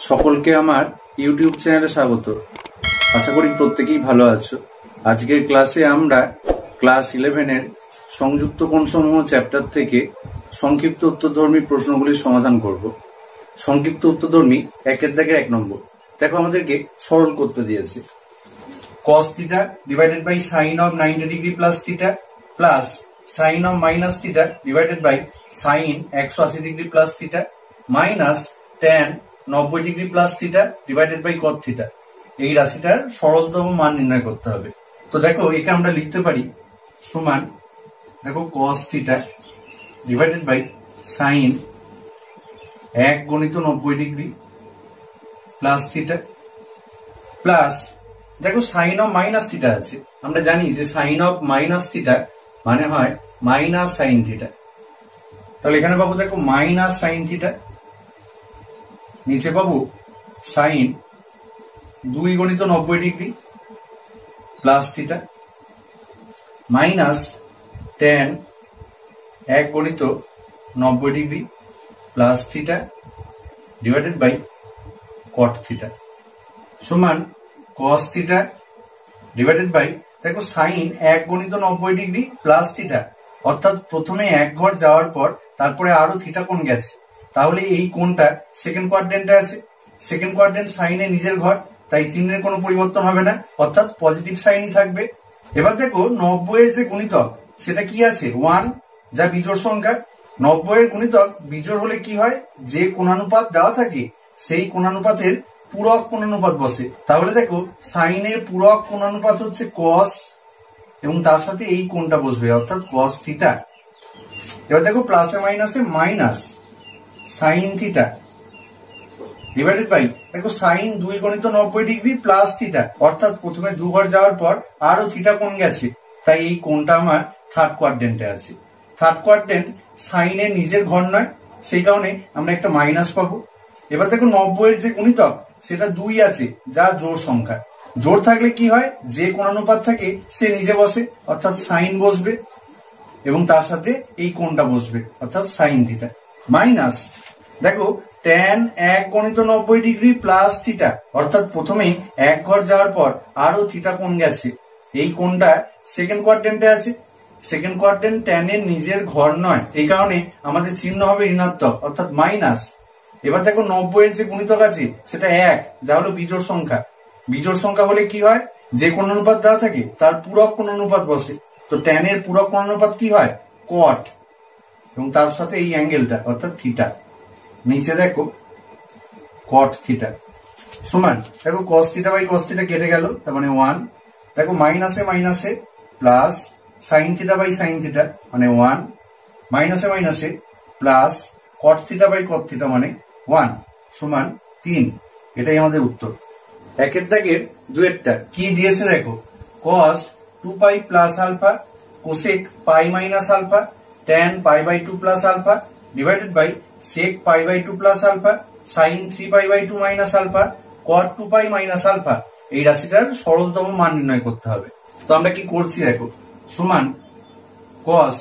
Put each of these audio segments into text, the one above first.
সকলকে আমার ইউটিউব চ্যানেলে স্বাগত। আশা করি প্রত্যেকেই ভালো আছো। আজকের ক্লাসে আমরা ক্লাস 11-এর সংযুক্ত কোণসমূহ চ্যাপ্টার থেকে সংক্ষিপ্ত উত্তরধর্মী প্রশ্নগুলির সমাধান করব। সংক্ষিপ্ত উত্তরধর্মী 1-এর দাগের 1 নম্বর। দেখো আমাদেরকে সরল করতে দিয়েছে। cos theta divided by sine of 90 degree plus theta plus sine of minus theta divided by sine 180 degree plus theta minus tan 90 degree plus theta divided by cot theta. এই রাশিটার সরলতম মান নির্ণয় করতে হবে। তো দেখো একে আমরা লিখতে পারি সমান, দেখো cos theta divided by sine 1 গুণিত 90 ডিগ্রি প্লাস থিটা প্লাস, দেখো সাইন অফ মাইনাস থিটা আছে, আমরা জানি যে সাইন অফ মাইনাস থিটা মানে হয় মাইনাস সাইন থিটা। তাহলে এখানে পাবো দেখো মাইনাস সাইন থিটা, নিচে পাবো সাইন 2 গুণিত 90 degree plus theta minus tan 1 গুণিত 90 degree plus theta divided by cot theta সমান cos থিটা ডিভাইডেড বাই, দেখো সাইন 1 গুণিত 90 ডিগ্রি প্লাস থিটা, অর্থাৎ প্রথমে এক ঘর যাওয়ার পর তারপরে আরো থিটা কোণ গেছে, তাহলে এই কোণটা সেকেন্ড কোয়াড্রেন্টে আছে। সেকেন্ড কোয়াড্রেন্ট সাইনের নিজের ঘর, তাই চিহ্নের কোনো পরিবর্তন হবে না, অর্থাৎ পজিটিভ সাইনই থাকবে। এবার দেখো 90 এর যে গুণিতক সেটা কি আছে 1, যা বিজোড় সংখ্যা। 90 এর গুণিতক বিজোড় হলে কি হয়, যে কোণানুপাত দেওয়া থাকে সেই কোণানুপাতের পূরক কোণানুপাত বসে। তাহলে দেখো সাইনের পূরক কোণানুপাত হচ্ছে cos এবং তার সাথে এই কোণটা বসবে অর্থাৎ cos থিটা। এবার দেখো প্লাসে মাইনাসে minus sine theta divided by, দেখো সাইন 2 গুণিত 90 ডিগ্রি প্লাস থিটা, অর্থাৎ প্রথমে 2 ঘর যাওয়ার পর আরো থিটা কোণ গেছে, তাই এই কোণটা আমার থার্ড কোয়াড্রেন্টে আছে। থার্ড কোয়াড্রেন্ট সাইনের নিজের ঘর নয়, সেই কারণে আমরা একটা মাইনাস পাবো। এবার দেখো 90 এর যে গুণিতক সেটা 2 আছে, যা জোড় সংখ্যা। জোড় থাকলে কি হয়, যে কোণানুপাত থাকে সে নিজে বসে অর্থাৎ সাইন বসবে এবং তার সাথে এই কোণটা বসবে অর্থাৎ সাইন থিটা মাইনাস, দেখো tan 1 গুণিত 90 ডিগ্রি প্লাস থিটা, অর্থাৎ প্রথমেই এক ঘর যাওয়ার পর আরো থিটা কোণ গেছে, এই কোণটা সেকেন্ড কোয়াড্রেন্টে আছে। সেকেন্ড কোয়াড্রেন্ট tan এর নিজের ঘর নয়, এই কারণে আমাদের চিহ্ন হবে ঋণাত্মক অর্থাৎ মাইনাস। এবার দেখো 90 এর যে গুণিতক আছে সেটা 1, যা হলো বিজোড় সংখ্যা। বিজোড় সংখ্যা হলে কি হয়, যে কোণানুপাত দেওয়া থাকে তার পূরক কোণানুপাত বসে, তো tan এর পূরক কোণানুপাত কি হয় cot এবং তার সাথে এই অ্যাঙ্গেলটা অর্থাৎ থিটা, নিচে দেখো cot থিটা সমান, দেখো cos theta by cos theta কেটে গেল, তার মানে 1, দেখো মাইনাসে মাইনাসে plus sine theta by sine theta মানে 1, মাইনাসে মাইনাসে plus cot theta by cot theta মানে 1 সমান 3। এটাই আমাদের উত্তর। 1-এর দাগের 2-এরটা কি দিয়েছে দেখো, cos 2π plus alpha cosec pi minus alpha tan pi by 2 plus alpha divided by sec pi by 2 plus alpha sin 3π by 2 minus alpha cot 2π minus alpha. এই রাশিটার সরলতম মান নির্ণয় করতে হবে। তো আমরা কি করছি দেখো, সমান cos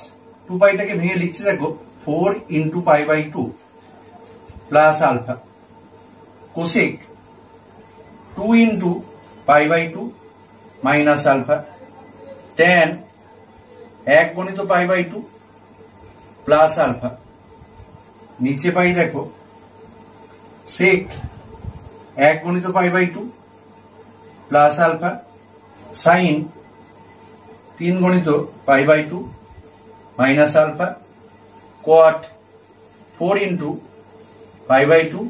2πটাকে ভেঙে লিখছি দেখো 4 into pi by 2 plus alpha cosec 2 into pi by 2 minus alpha tan 1 গুণিত পাই বাই 2 প্লাস আলফা, নিচে পাই দেখো sec 1 গুণিত pi by 2 plus alpha sine 3 গুণিত pi by 2 minus alpha cot 4 into pi by 2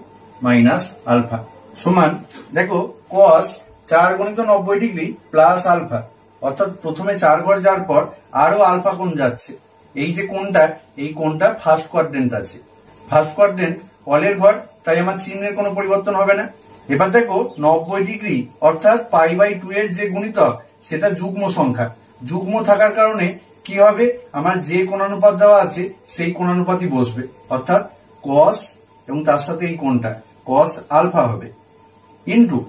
minus alpha সমান, দেখো cos 4 গুণিত 90 degree plus alpha, অর্থাৎ প্রথমে 4 ঘর যাওয়ার পর আরো আলফা কোণ যাচ্ছে, এই যে কোণটা এই কোণটা ফার্স্ট কোয়াড্রেন্ট আছে। ফার্স্ট কোয়াড্রেন্ট অলের ঘর, তাই আমার চিহ্নের কোনো পরিবর্তন হবে না। এবার দেখো 90 ডিগ্রি অর্থাৎ পাই বাই 2 এর যে গুণিতক সেটা যুগ্ম সংখ্যা। যুগ্ম থাকার কারণে কি হবে, আমার যে কোণানুপাত দেওয়া আছে সেই কোণানুপাতই বসবে অর্থাৎ cos এবং তার সাথে এই কোণটা cos আলফা হবে ইন্টু,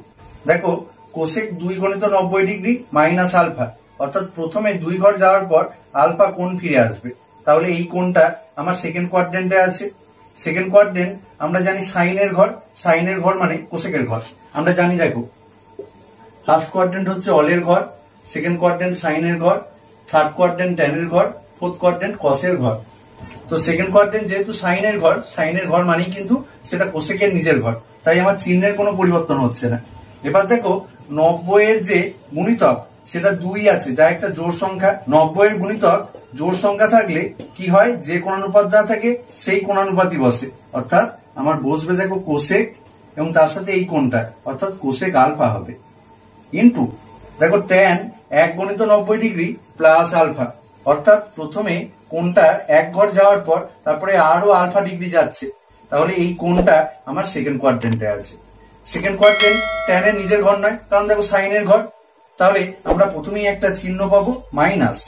দেখো কোসেক 2 গুণিত 90 ডিগ্রি মাইনাস আলফা, অর্থাৎ প্রথমে 2 ঘর যাওয়ার পর আলফা কোণ ফিরে আসবে, তাহলে এই কোণটা আমার সেকেন্ড কোয়াড্রেন্টে আছে। সেকেন্ড কোয়াড্রেন্ট আমরা জানি সাইনের ঘর, সাইনের ঘর মানে কোসেকের ঘর। আমরা জানি, দেখো ফার্স্ট কোয়াড্রেন্ট হচ্ছে অলের ঘর, সেকেন্ড কোয়াড্রেন্ট সাইনের ঘর, থার্ড কোয়াড্রেন্ট ট্যানের ঘর, ফোর্থ কোয়াড্রেন্ট কসের ঘর। তো সেকেন্ড কোয়াড্রেন্ট যেহেতু সাইনের ঘর মানেই কিন্তু সেটা কোসেকের নিজের ঘর, তাই আমার চিহ্নের কোনো পরিবর্তন হচ্ছে না। এবার দেখো 90 এর যে গুণিতক সেটা 2 আছে, যা একটা জোড় সংখ্যা। 90 এর গুণিতক জোড় সংখ্যা থাকলে কি হয়, যে কোণানুপাত যা থাকে সেই কোণানুপাতই বসে, অর্থাৎ আমার বসবে দেখো কোসেক এবং তার সাথে এই কোণটা অর্থাৎ কোসেক আলফা হবে, ইন্টু দেখো ট্যান 1 গুণিত 90 ডিগ্রি প্লাস আলফা, অর্থাৎ প্রথমে কোণটা এক ঘর যাওয়ার পর তারপরে আরো আলফা ডিগ্রি যাচ্ছে, তাহলে এই কোণটা আমার সেকেন্ড কোয়াড্রেন্টে আছে। সেকেন্ড কোয়াড্রেন্ট ট্যানের নিজের ঘর নয়, কারণ দেখো সাইনের ঘর, তাহলে আমরা প্রথমেই একটা চিহ্ন পাবো মাইনাস।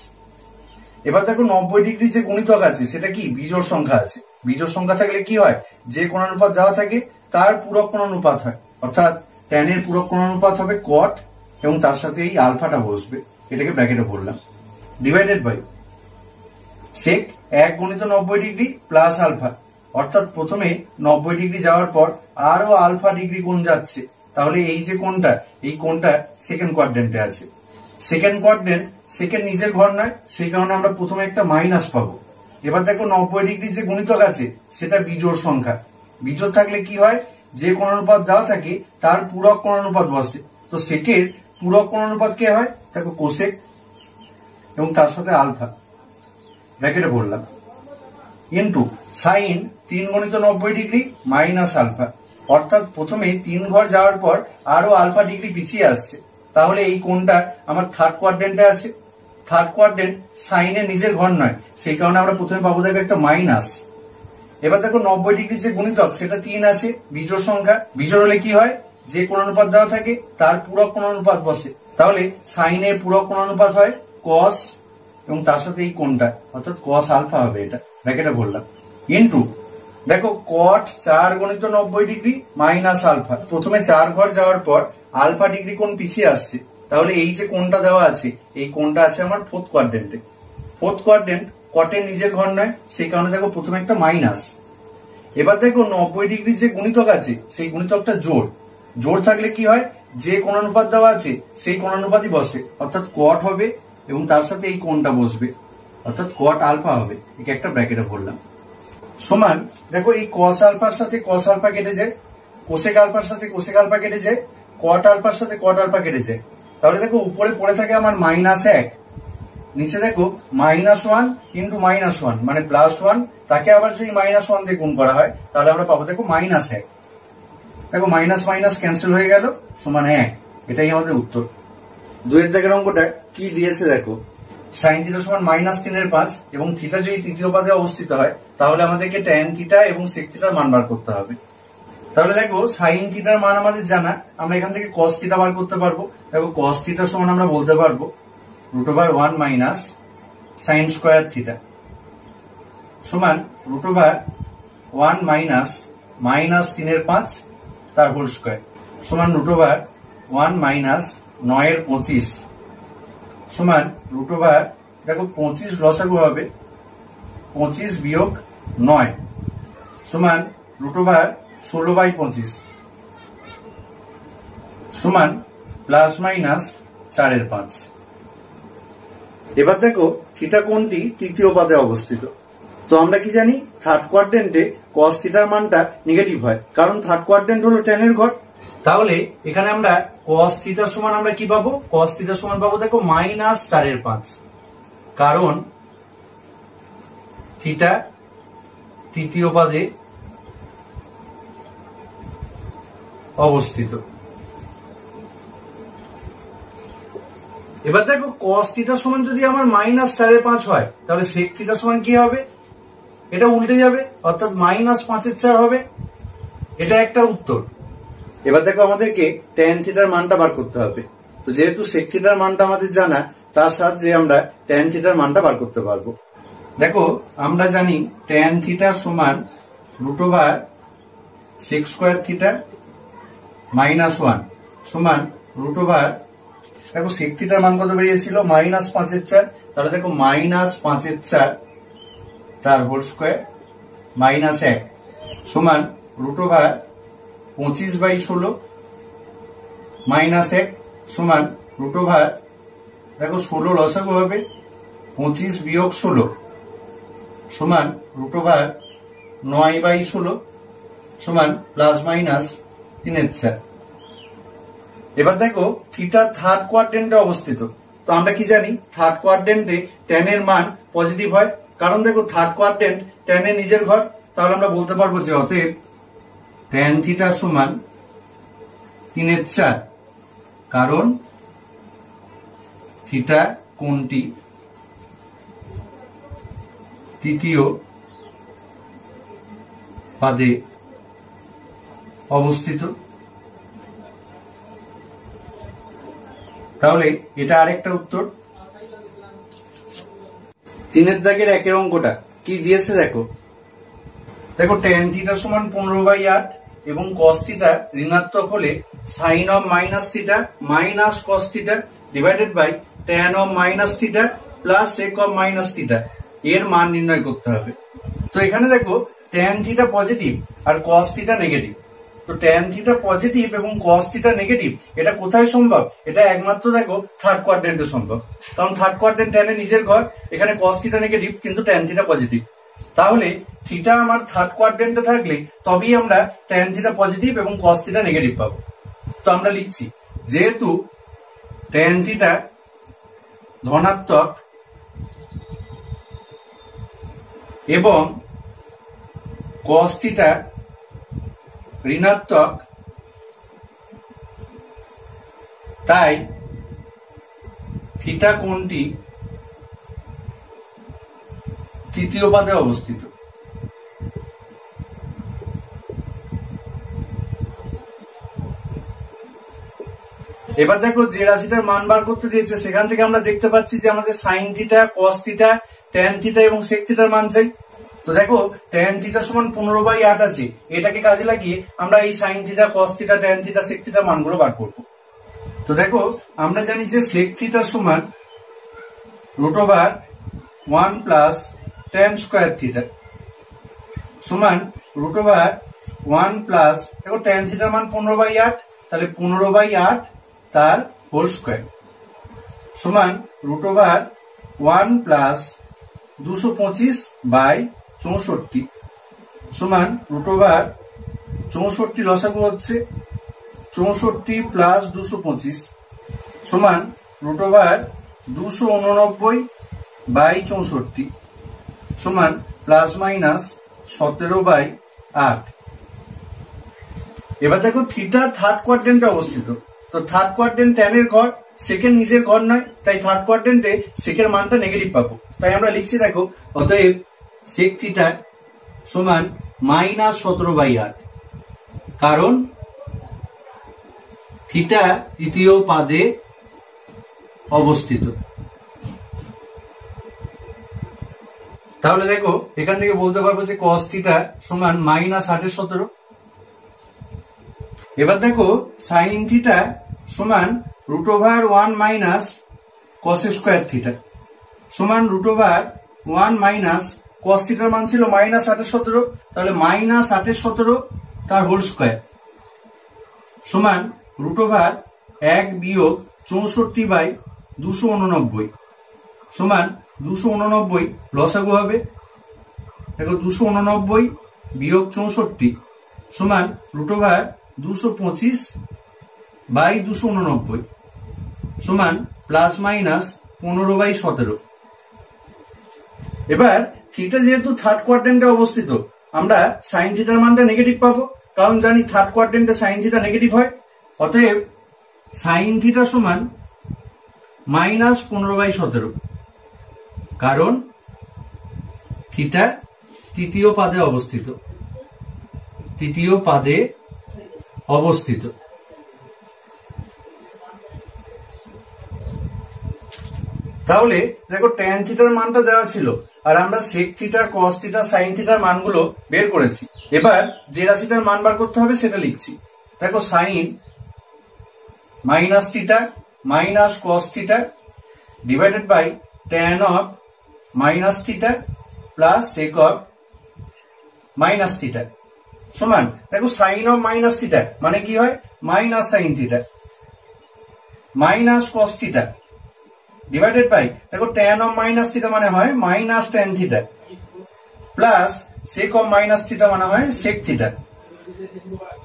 এবার দেখো 90 ডিগ্রি যে গুণিতক আছে সেটা কি বিজোড় সংখ্যা আছে। বিজোড় সংখ্যা থাকলে কি হয়, যে কোণানুপাত দেওয়া থাকে তার পূরক কোণানুপাত হয়, অর্থাৎ ট্যানের পূরক কোণানুপাত হবে কট এবং তার সাথে এই আলফাটা বসবে, এটাকে ব্র্যাকেটে বললাম, ডিভাইডেড বাই সেক 1 গুণিত 90 ডিগ্রি প্লাস আলফা, অর্থাৎ প্রথমে 90 ডিগ্রি যাওয়ার পর আরো আলফা ডিগ্রি কোণ যাচ্ছে, তাহলে এই যে কোণটা এই কোণটা সেকেন্ড কোয়াড্রেন্টে আছে। সেকেন্ড কোয়াড্রেন্ট সেকেন্ড নিজের ঘর নয়, সেই কারণে আমরা প্রথমে একটা মাইনাস পাবো। এবার দেখো 90 ডিগ্রি যে গুণিতক আছে সেটা বিজোড় সংখ্যা। বিজোড় থাকলে কি হয়, যে কোণানুপাত দেওয়া থাকে তার পূরক কোণানুপাত বসে, তো সেকের পূরক কোণানুপাত কে হয়, দেখো কোসেক এবং তার সাথে আলফা, ব্র্যাকেটে বললাম, ইন্টু সাইন 3 গুণিত 90 ডিগ্রি মাইনাস আলফা, অর্থাৎ প্রথমে 3 ঘর যাওয়ার পর আরো আলফা ডিগ্রি পিছিয়ে আসছে, তাহলে এই কোণটা আমার থার্ড কোয়াড্রেন্টে আছে। থার্ড কোয়াড্রেন্ট সাইনের নিজের ঘর নয়, সেই কারণে আমরা প্রথমে পাবো দেখো একটা মাইনাস। এবার দেখো 90 ডিগ্রি যে গুণিতক সেটা 3 আছে, বিজোড় সংখ্যা। বিজোড় হলে কি হয়, যে কোণানুপাত দেওয়া থাকে তার পূরক কোণানুপাত বসে, তাহলে সাইনের পূরক কোণানুপাত হয় কস এবং তার সাথে এই কোণটা অর্থাৎ কস আলফা হবে, এটা ব্র্যাকেটে বললাম, ইন্টু দেখো কট 4 গুণিত 90 ডিগ্রি মাইনাস আলফা, প্রথমে 4 ঘর যাওয়ার পর আলফা ডিগ্রি কোণ পিছিয়ে আসছে, তাহলে এই যে কোণটা দেওয়া আছে এই কোণটা আছে আমার ফোর্থ কোয়াড্রেন্টে। ফোর্থ কোয়াড্রেন্ট কটের নিজের ঘর নয়, সেই কারণে দেখো প্রথমে একটা মাইনাস। এবার দেখো 90 ডিগ্রির যে গুণিতক আছে সেই গুণিতকটা জোড়। জোড় থাকলে কি হয়, যে কোণানুপাত দেওয়া আছে সেই কোণানুপাতই বসে, অর্থাৎ কট হবে এবং তার সাথে এই কোণটা বসবে, অর্থাৎ কট আলফা হবে, একে একটা ব্র্যাকেটে বললাম, সমান দেখো এই কস আলফার সাথে কস আলফা কেটে যায়, কোসেক আলফার সাথে কোসেক আলফা কেটে যায়, কট আলফার সাথে কট আলফা কেটে যায়, তাহলে দেখো উপরে পড়ে থাকে আমার -1, নিচে দেখো -1 ইন্টু -1 মানে +1, তাকে আবার যদি -1 দিয়ে গুণ করা হয় তাহলে আমরা পাবো দেখো -1। দেখো মাইনাস মাইনাস ক্যান্সেল হয়ে গেল, সমান 1, এটাই আমাদের উত্তর। 2 এর দাগের অঙ্কটা কি দিয়েছে দেখো, সাইন থিটা সমান -3/5 এবং থিটা যদি তৃতীয় পদে অবস্থিত হয় তাহলে আমাদেরকে ট্যান থিটা এবং সেক থিটার মান বার করতে হবে। তাহলে দেখো সাইন থিটার মান আমাদের জানা, আমরা এখান থেকে কস থিটা বার করতে পারবো। দেখো কস থিটা সমান আমরা বলতে পারবো √1 মাইনাস সাইন স্কোয়ার থিটা সমান √1 মাইনাস -3/5 তার হোল স্কোয়ার সমান √1 মাইনাস 9/25 সমান দেখো 25 লসাগু হবে 25 বিয়োগ 9 সমান √16/25 সমান প্লাস মাইনাস 4/5। এবার দেখো থিটা কোণটি তৃতীয় পদে অবস্থিত, তো আমরা কি জানি থার্ড কোয়াড্রেন্টে কস থিটার মানটা নেগেটিভ হয়, কারণ থার্ড কোয়াড্রেন্ট হলো ট্যানের ঘর। তাহলে এখানে আমরা কস থিটার সমান আমরা কি পাবো, কস থিটার সমান পাবো দেখো -4/5, কারণ থিটা তৃতীয় পদে অবস্থিত। এবার দেখো কস থিটার সমান যদি আমার -4/5 হয় তাহলে সেক থিটার সমান কি হবে, এটা উল্টে যাবে অর্থাৎ -5/4 হবে, এটা একটা উত্তর। এবার দেখো আমাদেরকে ট্যান থিটার মানটা বার করতে হবে, তো যেহেতু সেক থিটার মানটা আমাদের জানা তার সাহায্যে আমরা ট্যান থিটার মানটা বার করতে পারবো। দেখো আমরা জানি ট্যান থিটা সমান √sec স্কয়ার থিটা -1 সমান দেখো সেক থিটার মান কত বেরিয়েছিল -5/4, তাহলে দেখো -5/4 তার হোল স্কয়ার -1 সমান 25/16 মাইনাস 1 সমান রুট ওভার, দেখো 16 লসাগু হবে 25 বিয়োগ 16 সমান রুট ওভার 9/16 সমান প্লাস মাইনাস 3/4। এবার দেখো থিটা থার্ড কোয়াড্রেন্টে অবস্থিত। তো আমরা কি জানি থার্ড কোয়াড্রেন্টে ট্যান এর মান পজিটিভ হয়, কারণ দেখো থার্ড কোয়াড্রেন্ট ট্যান এর নিজের ঘর। তাহলে আমরা বলতে পারবো যে অতএব ট্যান থিটা সমান 3/4, কারণ থিটা কোণটি তৃতীয় পাদে অবস্থিত। তাহলে এটা আরেকটা উত্তর। 3 দাগের 1 অঙ্কটা কি দিয়েছে দেখো, দেখো tan থিটা সমান 15/8 এবং cos থিটা ঋণাত্মক হলে sin of minus theta minus cos theta divided by tan of minus theta plus sec of minus theta এর মান নির্ণয় করতে হবে। তো এখানে দেখো tan থিটা পজিটিভ আর cos থিটা নেগেটিভ। তো tan থিটা পজিটিভ এবং cos থিটা নেগেটিভ এটা কোথায় সম্ভব? এটা একমাত্র দেখো থার্ড কোয়াড্রেন্টে সম্ভব, কারণ থার্ড কোয়াড্রেন্ট tan এর নিজের ঘর, এখানে cos থিটা নেগেটিভ কিন্তু tan থিটা পজিটিভ। তাহলে থিটা আমার থার্ড কোয়াড্রেন্টে থাকলে তবেই আমরা tan থিটা পজিটিভ এবং cos থিটা নেগেটিভ পাবো। তো আমরা লিখছি যেহেতু tan থিটা ধনাত্মক এবং cos থিটা ঋণাত্মক, তাই থিটা কোণটি তৃতীয় পাদে অবস্থিত। এবার দেখো যে রাশিটার মান বার করতে দিয়েছে সেখান থেকে আমরা দেখতে পাচ্ছি যে আমাদের sign theta, cos theta, tan theta এবং সেক থিটার মান চাই। তো দেখো ট্যান থিটা সমান 15/8 আছে, এটাকে কাজে লাগিয়ে আমরা এই sine theta, cos theta, tan theta, sec থিটার মানগুলো বার করব। তো দেখো আমরা জানি যে সেক থিটা সমান root over 1 plus tan square theta সমান রুট ওভার 1 প্লাস, দেখো tan থিটার মান 15/8, তাহলে 15/8 তার হোল স্কয়ার সমান রুট ওভার 1 প্লাস 225/64 সমান রুট ওভার 64 লসাগু হচ্ছে 64 প্লাস 225 সমান রুট ওভার 289/64 সমান প্লাস মাইনাস 17/8। এবার দেখো থিটা থার্ড কোয়াড্রেন্টে অবস্থিত। তো থার্ড কোয়াড্রেন্ট ট্যান এর ঘর, সেকেন্ড নিজের ঘর নয়, তাই থার্ড কোয়াড্রেন্টে সেকের মানটা নেগেটিভ পাবো। তাই আমরা লিখছি দেখো অতএব সেক থিটা সমান মাইনাস 17/8, কারণ থিটা তৃতীয় পাদে অবস্থিত। তাহলে দেখো এখান থেকে বলতে পারবো যে cos থিটা সমান মাইনাস 8/17। এবার দেখো সাইন থিটা সমান root over 1 minus cos square theta সমান রুট ওভার 1 মাইনাস cos থিটার মান ছিল মাইনাস 8/17, তাহলে মাইনাস 8/17 তার হোল স্কয়ার সমান রুট ওভার 1 বিয়োগ 64/289 সমান 289 লসাগু হবে, দেখো 289 বিয়োগ 64 সমান রুট ওভার 225/289 সমান প্লাস মাইনাস 15/17। এবার থিটা যেহেতু থার্ড কোয়াড্রেন্টে অবস্থিত, আমরা সাইন থিটার মানটা নেগেটিভ পাবো, কারণ জানি থার্ড কোয়াড্রেন্টে সাইন থিটা নেগেটিভ হয়। অতএব সাইন থিটা সমান মাইনাস 15/17, কারণ থিটা তৃতীয় পাদে অবস্থিত, তৃতীয় পাদে অবস্থিত। তাহলে দেখো ট্যান থিটার মানটা দেওয়া ছিল আর আমরা sec theta, cos theta, sine থিটার মানগুলো বের করেছি। এবার যে রাশিটার মান বার করতে হবে সেটা লিখছি। দেখো sine minus theta minus cos theta divided by tan of minus theta plus sec of minus theta সমান দেখো সাইন অফ মাইনাস থিটা মানে কি হয় minus sine theta minus cos theta divided by দেখো ট্যান অফ মাইনাস থিটা মানে হয় minus tan theta plus sec of minus theta মানে হয় সেক থিটা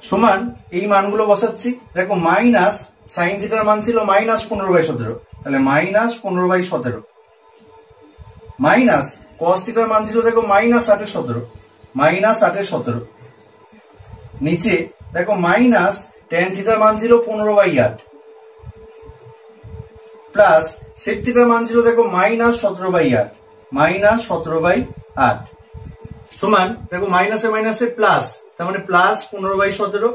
সমান এই মানগুলো বসাচ্ছি দেখো মাইনাস সাইন থিটার মান ছিল মাইনাস 15/17 তাহলে মাইনাস 15/17 মাইনাস কস থিটার মান ছিল দেখো মাইনাস 8/17 মাইনাস 8/17 নিচে দেখো মাইনাস ট্যান থিটার মান ছিল 15/8 প্লাস সেক থিটার মান ছিল দেখো মাইনাস 17/8 মাইনাস 17/8 সমান দেখো মাইনাসে মাইনাসে প্লাস তার মানে প্লাস 15/17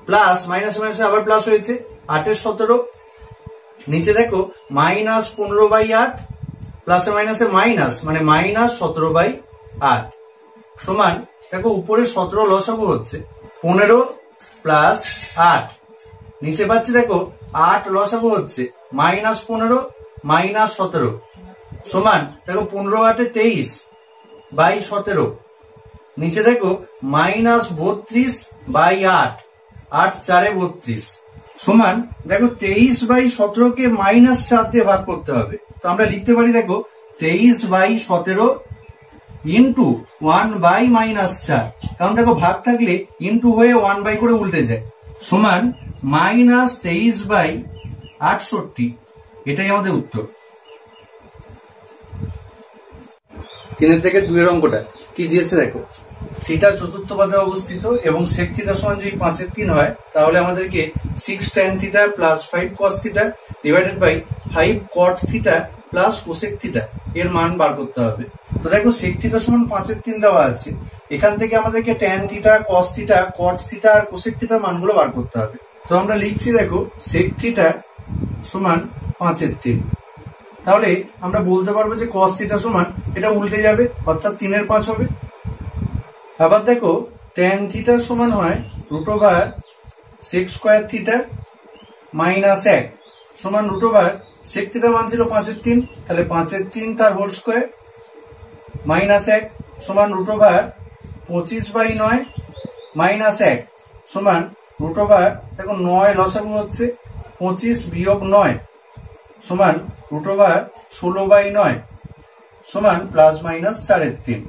প্লাস মাইনাসে মাইনাসে আবার প্লাস হয়েছে 8/17 নিচে দেখো মাইনাস 15/8 প্লাসে মাইনাসে মাইনাস মানে মাইনাস 17/8 সমান দেখো উপরে 17 লসাগু হচ্ছে 15 প্লাস 8 নিচে পাচ্ছি দেখো 8 লসাগু হচ্ছে মাইনাস 15 মাইনাস 17 সমান দেখো 15 8 23/17 নিচে দেখো মাইনাস 32/8 8 4 32 সমান দেখো 23/17 কে মাইনাস 4 দিয়ে ভাগ করতে হবে তো আমরা লিখতে পারি দেখো 23/17 ইন্টু 1/-4 কারণ দেখো ভাগ থাকলে ইন্টু হয়ে 1/, করে উল্টে যায় সমান মাইনাস 23/68 এটাই আমাদের উত্তর। 3 থেকে 2 এর অঙ্কটা কি দিয়েছে দেখো থিটা চতুর্থ পাদে অবস্থিত এবং সেক থিটা সমান যদি 5/3 হয় তাহলে আমাদেরকে 6 tan theta plus 5 cos theta divided by 5 cot theta plus cosec theta এর মান বার করতে হবে। তো দেখো সেক থিটা সমান 5/3 দেওয়া আছে এখান থেকে আমাদেরকে tan theta cos theta cot theta আর কোসেক থিটার মানগুলো বার করতে হবে। তো আমরা লিখছি দেখো সেক থিটা সমান 5/3 তাহলে আমরা বলতে পারবো যে cos থিটা সমান এটা উল্টে যাবে অর্থাৎ 3/5 হবে। আবার দেখো tan থিটা সমান হয় √ sec স্কয়ার থিটা মাইনাস 1 সমান √ sec থিটা মান ছিল 5/3 তাহলে 5/3 তার হোল স্কয়ার মাইনাস 1 সমান √ 25/9 মাইনাস 1 সমান √ দেখো 9 লসাগু হচ্ছে 25 বিয়োগ 9 সমান √ 16/9 সমান প্লাস মাইনাস 4/3।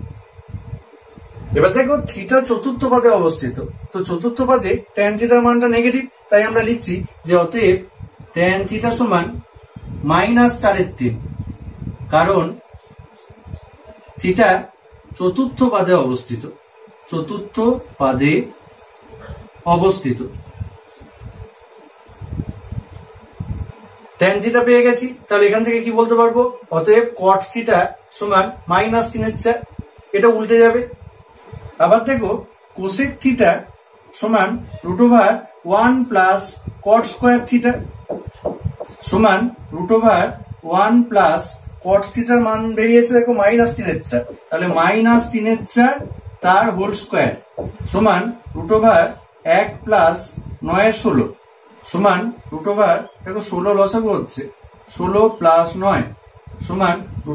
এবার দেখো থিটা চতুর্থ পাদে অবস্থিত তো চতুর্থ পাদে tan থিটার মানটা নেগেটিভ তাই আমরা লিখছি যে অতএব tan থিটা সমান মাইনাস 4/3 কারণ থিটা চতুর্থ পাদে অবস্থিত চতুর্থ পাদে অবস্থিত। tan থিটা পেয়ে গেছি তাহলে এখান থেকে কি বলতে পারবো অতএব cot থিটা সমান মাইনাস 3/4 এটা উল্টে যাবে। আবার দেখো কোসেক থিটা সমান √ 1 প্লাস cot স্কয়ার থিটা সমান √ 1 প্লাস cot থিটার মান বেরিয়েছে দেখো মাইনাস 3/4 তাহলে মাইনাস 3/4 তার হোল স্কয়ার সমান √ 1 প্লাস 9/16 সমান √ দেখো 16 লসাগু হচ্ছে 16 প্লাস 9 সমান √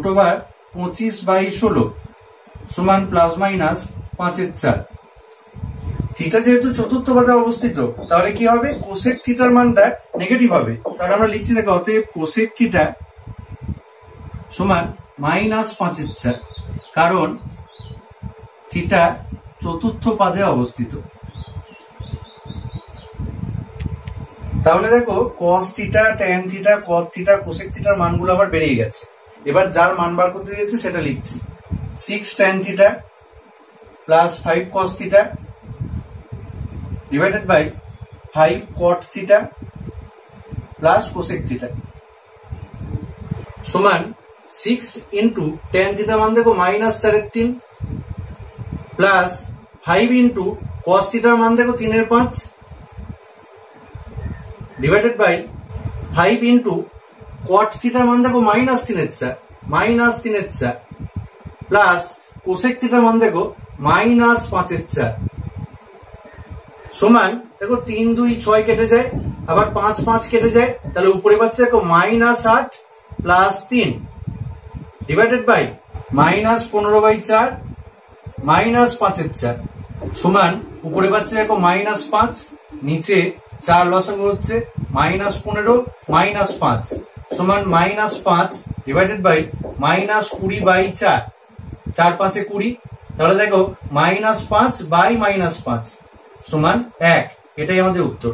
25/16 সমান প্লাস মাইনাস 5/4। থিটা যেহেতু চতুর্থ পাদে অবস্থিত তাহলে কি হবে কোসেক থিটার মানটা নেগেটিভ হবে তাহলে আমরা লিখছি দেখো অতএব কোসেক থিটা সমান মাইনাস 5/4 কারণ থিটা চতুর্থ পাদে অবস্থিত। তাহলে দেখো cos theta tan theta cot theta cosec থিটার মানগুলো আবার বেরিয়ে গেছে। এবার যার মান বার করতে দিয়েছে সেটা লিখছি 6 tan theta plus 5 cos theta divided by 5 cot theta plus cosec theta সমান 6 ইন্টু tan থিটা মান দেখো মাইনাস 4/3 প্লাস 5 ইন্টু cos থিটার মান দেখো 3/5 ডিভাইডেড বাই 5 ইন্টু cot থিটার মান দেখো মাইনাস 3/4 প্লাস কোসেক থিটার মান দেখো মাইনাস 5/4 সমান দেখো 3 2 6 কেটে যায় আবার 5 5 কেটে যায় তাহলে উপরে পাচ্ছে দেখো minus 8 plus 3 divided by minus 15/4 minus 5/4 সমান উপরে পাচ্ছি দেখো -5, নিচে 4 লসাগু হচ্ছে -15 -5 সমান -5 ডিভাইডেড বাই -20/4, 4 5 20। তাহলে দেখো -5 বাই -5 সমান 1। এটাই আমাদের উত্তর।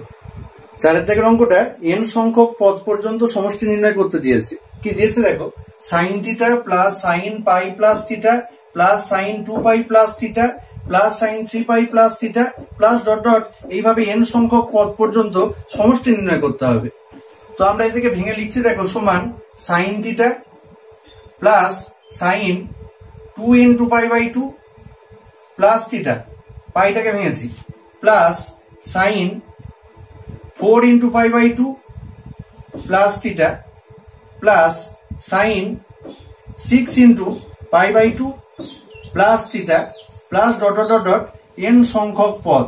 4 দাগের অঙ্কটা n সংখ্যক পদ পর্যন্ত সমষ্টি নির্ণয় করতে দিয়েছে। কি দিয়েছে দেখো, sin theta plus sin pi plus theta plus sin 2π plus theta plus sin 3π plus theta plus dot dot, এইভাবে n সংখ্যক পদ পর্যন্ত সমষ্টি নির্ণয় করতে হবে। তো আমরা এটাকে ভেঙে লিখছি দেখো, সমান sin theta plus sin 2 × π/2 plus theta, পাইটাকে ভেঙেছি, plus sin 4 × π/2 plus theta plus sin 6 × π/2 plus theta plus dot dot dot dot n সংখ্যক পদ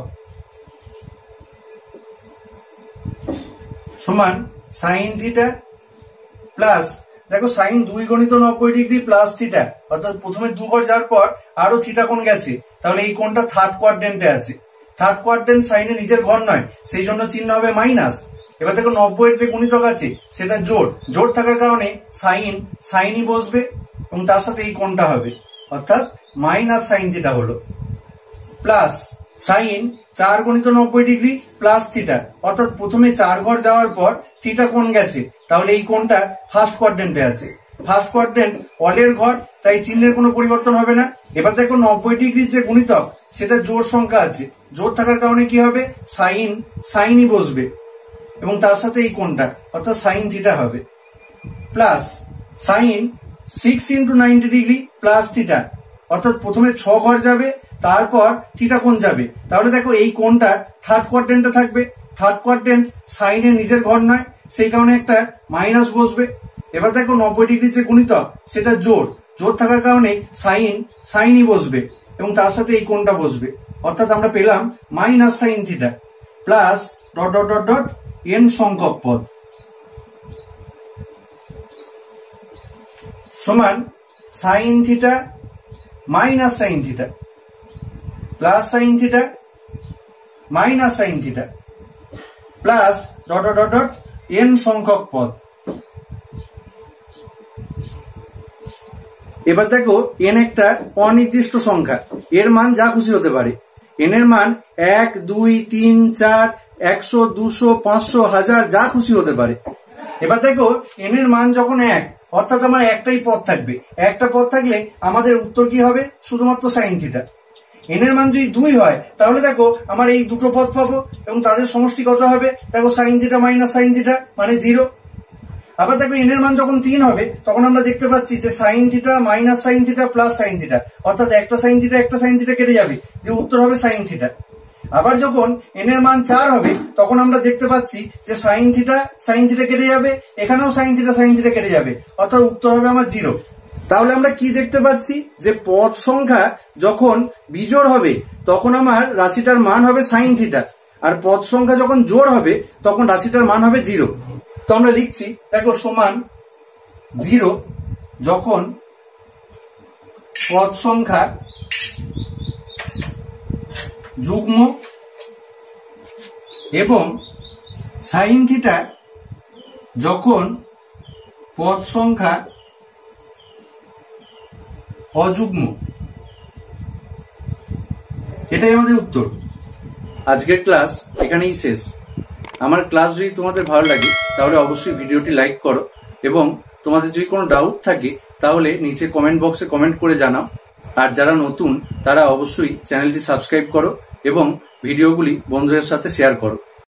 সমান sin থিটা প্লাস, দেখো sin 2 × 90 ডিগ্রি প্লাস থিটা, অর্থাৎ প্রথমে 2 ঘর যাওয়ার পর আরো থিটা কোণ গেছে, তাহলে এই কোণটা থার্ড কোয়াড্রেন্টে আছে। থার্ড কোয়াড্রেন্ট সাইনের নিজের ঘর নয়, সেই জন্য চিহ্ন হবে মাইনাস। এবার দেখো 90 এর যে গুণিতক আছে সেটা জোড়, জোড় থাকার কারণে সাইনই বসবে এবং তার সাথে এই কোণটা হবে, অর্থাৎ -sin থিটা হলো, plus sin 4 × 90 degree plus theta, অর্থাৎ প্রথমে 4 ঘর যাওয়ার পর থিটা কোণ গেছে, তাহলে এই কোণটা ফার্স্ট কোয়াড্রেন্টে আছে। ফার্স্ট কোয়াড্রেন্ট অলের ঘর, তাই চিহ্নের কোনো পরিবর্তন হবে না। এবার দেখো 90 ডিগ্রির যে গুণিতক সেটা জোড় সংখ্যা আছে, জোড় থাকার কারণে কি হবে, সাইনই বসবে এবং তার সাথে এই কোণটা, অর্থাৎ sin থিটা হবে, plus sin 6 × 90 degree plus theta, অর্থাৎ প্রথমে 6 ঘর যাবে, তারপর থিটা কোণ যাবে, তাহলে দেখো এই কোণটা থার্ড কোয়াড্রেন্টে থাকবে। থার্ড কোয়াড্রেন্ট সাইনের নিজের ঘর নয়, সেই কারণে একটা মাইনাস বসবে। এবার দেখো 90 ডিগ্রির যে গুণিতক সেটা জোড়, জোড় থাকার কারণে সাইনই বসবে এবং তার সাথে এই কোণটা বসবে, অর্থাৎ আমরা পেলাম -sin theta plus dot dot dot dot n সংখ্যক পদ সমান sin theta -sin theta plus sin theta -sin theta plus dot dot dot dot n সংখ্যক পদ। এবার দেখো n একটা অনির্দিষ্ট সংখ্যা, এর মান যা খুশি হতে পারে। n এর মান 1 2 3 4 100 200 500 1000 যা খুশি হতে পারে। এবার দেখো n এর মান যখন 1, অর্থাৎ আমার একটাই পদ থাকবে, একটা পদ থাকলে আমাদের উত্তর কি হবে, শুধুমাত্র sin থিটা। n এর মান যদি 2 হয় তাহলে দেখো আমার এই দুটো পদ পাবো এবং তাদের সমষ্টি কত হবে, দেখো sin থিটা -sin থিটা মানে 0। আবার দেখো n এর মান যখন 3 হবে তখন আমরা দেখতে পাচ্ছি যে sin theta -sin theta plus sin theta, অর্থাৎ একটা sin থিটা কেটে যাবে, যে উত্তর হবে sin থিটা। আবার যখন n এর মান 4 হবে তখন আমরা দেখতে পাচ্ছি যে sin থিটা কেটে যাবে, এখানেও sin থিটা কেটে যাবে, অর্থাৎ উত্তর হবে আমার 0। তাহলে আমরা কি দেখতে পাচ্ছি, যে পদ সংখ্যা যখন বিজোড় হবে তখন আমার রাশিটার মান হবে sin থিটা, আর পদ সংখ্যা যখন জোড় হবে তখন রাশিটার মান হবে 0। তো আমরা লিখছি দেখো, সমান 0 যখন পদ সংখ্যা যুগ্ম এবং sin থিটা যখন পদ সংখ্যা অযুগ্ম। এটাই আমাদের উত্তর। আজকের ক্লাস এখানেই শেষ। আমার ক্লাস যদি তোমাদের ভালো লাগে তাহলে অবশ্যই ভিডিওটি লাইক করো এবং তোমাদের যদি কোনো ডাউট থাকে তাহলে নিচে কমেন্ট বক্সে কমেন্ট করে জানাও। আর যারা নতুন তারা অবশ্যই চ্যানেলটি সাবস্ক্রাইব করো এবং ভিডিওগুলি বন্ধুদের সাথে শেয়ার করো।